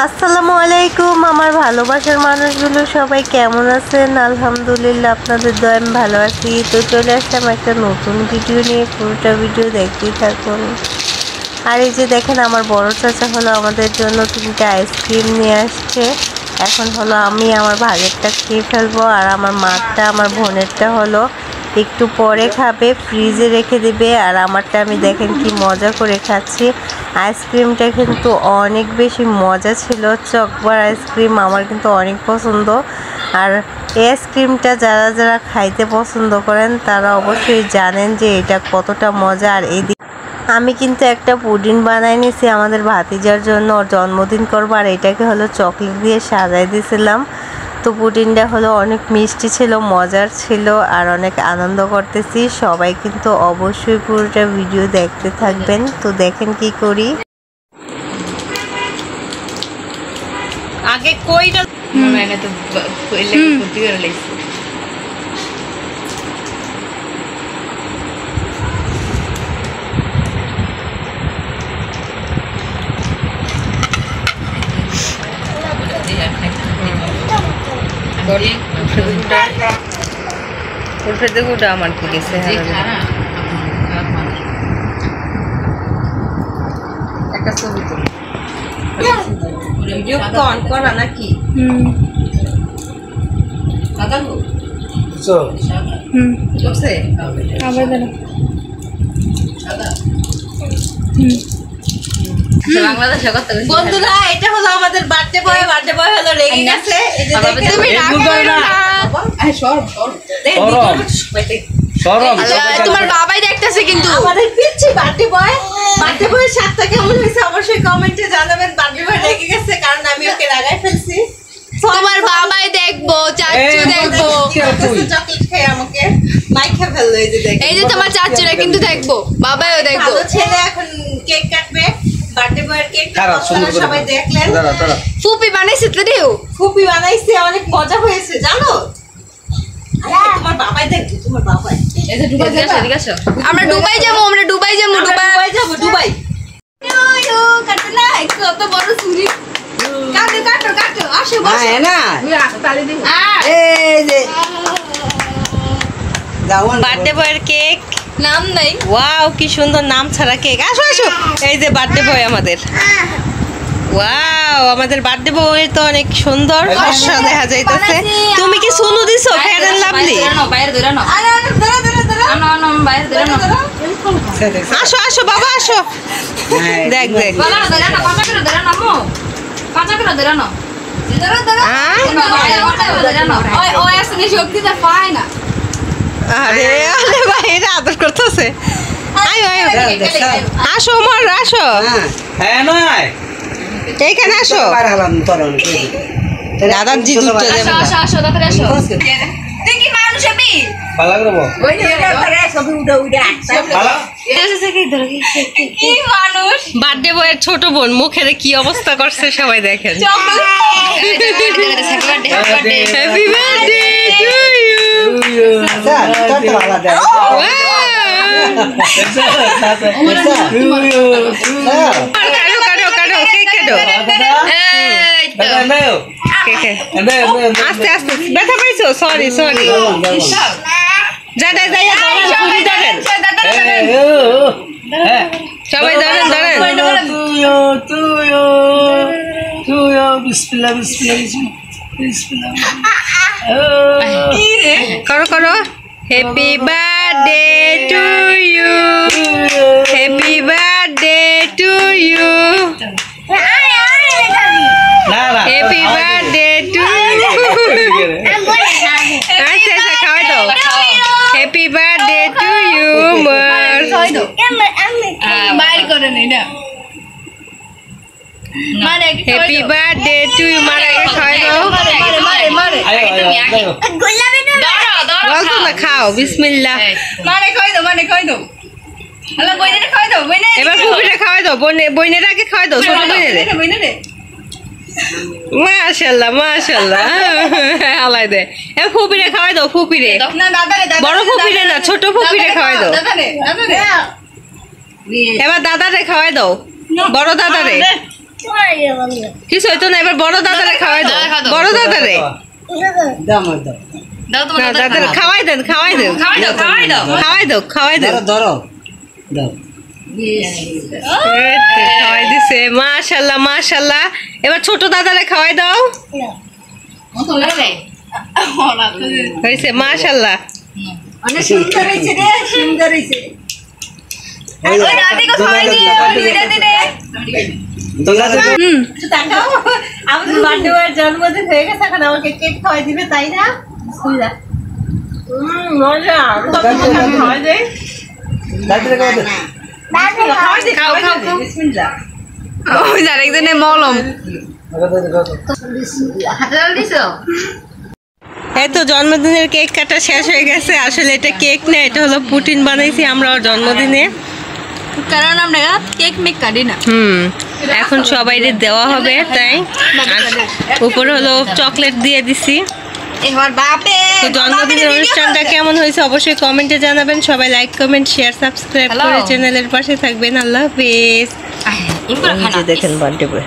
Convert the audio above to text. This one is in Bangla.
আসসালামু আলাইকুম আমার ভালোবাসার মানুষগুলো সবাই কেমন আছেন? আলহামদুলিল্লাহ আপনাদের দয়ায় আমি ভালো আছি। তো চলে আসলাম একটা নতুন ভিডিও নিয়ে, পুরোটা ভিডিও দেখতেই থাকুন। আর এই যে দেখেন আমার বড় চাচা হলো আমাদের জন্য 3টা আইসক্রিম নিয়ে আসছে। এখন হলো আমি আমার ভাগেরটা খেয়ে ফেলবো, আর আমার মারটা আমার বোনেরটা হলো একটু পরে খাবে, ফ্রিজে রেখে দিবে। আর আমারটা আমি দেখেন কি মজা করে খাচ্ছি। আইসক্রিমটা কিন্তু অনেক বেশি মজা ছিল, চকবার আইসক্রিম আমার কিন্তু অনেক পছন্দ। আর এই আইসক্রিমটা যারা যারা খাইতে পছন্দ করেন তারা অবশ্যই জানেন যে এটা কতটা মজা। আর এই আমি কিন্তু একটা পুডিং বানাই নিয়েছি আমাদের ভাতিজার জন্য, ওর জন্মদিন করবো। আর এটাকে হলো চকলেট দিয়ে সাজাই দিয়েছিলাম। তো পুডিংটা হলো অনেক মিষ্টি ছিল, মজার ছিল, আর অনেক আনন্দ করতেছি। সবাই কিন্তু অবশ্যই পুরোটা ভিডিও দেখতে থাকবেন। তো দেখেন কি করি। আগে কইটা মনে তো কইলে কুটি করে লাইছি গোটা আমার কি গেছে একটা ছবি তুলি ভিডিও তো অন করা নাকি? বন্ধুরা এটা হলো আমাদের বার্থডে বয় হলো রেগে গেছে। তোমার বাবাই দেখতেছে কিন্তু আমাদের পিচ্ছি বার্থডে বয়ের সাথে কেমন হয়েছে অবশ্যই কমেন্টে জানাবেন। বার্থডে বয় রেগে গেছে কারণ আমি ওকে রাগাই ফেলছি। তোমার বাবাই দেখবো, চাচু দেখবো, চকলেট খেয়ে আমাকে মাইখা ফেললো। এই যে তোমার চাচুরা কিন্তু দেখবো, বাবাইও দেখবো। ছেলে এখন কেক কাটবে, বার্থডে বয়ের কেক সবাই দেখলেন। ফুপি বানাইছে তো রেও, ফুপি বানাইছে, অনেক মজা হয়েছে জানো। তোমার বাবাই দেখবো, তোমার বাবাই। আমরা দুবাই যাবো, দুবাই কত বড় চুরি। কাটো আসো বার্থডে বয়ের কেক, নাম নাই। ওয়াও কি সুন্দর নাম ছাড়া কেক। আসো এই যে বার্থডে বয় আমাদের। ওয়াও আমাদের বার্থডে বয় তো অনেক সুন্দর, ফর্সা দেখা যাইতেছে। তুমি কি সুনু দিছো? Fair and lovely. আসো বাবা আসো। দেখ আরে ভাই এটা আদর করতেছে। আসো আসো এইখানে আসো। দাদার জি দুধটা দেব। বার্থডে বয়ের ছোট বোন মুখের কি অবস্থা করছে সবাই দেখেন। Happy birthday to you. আস্তে আস্তে ব্যথা পাইছো? সরি সবাই ধরেন করো। Happy birthday to you, happy birthday to you, happy birthday to you. আচ্ছা খাওয়াই দাও। হ্যাপি বার্থডে টু ইউ মার। হ্যাপি বার্থডে টু ইউ মার। আগে খাওয়াই দাও। বলতো না খাও, বিসমিল্লাহ। এবার ফুপিটা খাওয়াই দাও, বইনের আগে খাওয়াই দাও, ছোট বইনেরে। মাশাআল্লাহ আলাই দে। ফুপিরে খাওয়াই দাও, ফুপিরে, বড় ফুপিরে না ছোট ফুপিরে খাওয়াই দাও। এবার দাদারে খাওয়াই দাও, বড় দাদারে। কিছু হইতো না, এবার বড় দাদারে খাওয়াই দাও, বড় দাদারে দাও তোমার না, দাদারে খাওয়াই দেন, খাওয়াই দেন, খাওয়াই দাও, খাওয়াই দেন। খাওয়াই দিছে, মাশাআল্লাহ মাশাআল্লাহ। এবার ছোট দাদারে খাওয়াই দাও, হয়েছে মাশাআল্লাহ। অনেক সুন্দর হয়েছে রে, সুন্দর হয়েছে। আমাদের বার্থডে বয়ের জন্মদিন হয়ে গেছে, এখন আমাকে কেক খাওয়াই দিবে, তাই না? মজা খাওয়াই দেয়, আরেকজনে মলম এই তো জন্মদিনের কেক কাটা শেষ হয়ে গেছে। আসলে এটা কেক না, এটা হলো পুটিন বানাইছি আমরা ওর জন্মদিনে, কারণ আমরা কেক মেক কাটি না। এখন সবাইরে দেওয়া হবে তাই। উপরে হলো চকলেট দিয়ে দিছি। এবার বাপে তো জন্মদিনের অনুষ্ঠানটা কেমন হয়েছে অবশ্যই কমেন্টে জানাবেন। সবাই লাইক কমেন্ট শেয়ার সাবস্ক্রাইব করে চ্যানেলের পাশে থাকবেন। আল্লাহ হাফেজ। দেখেন বার্থডে বয়।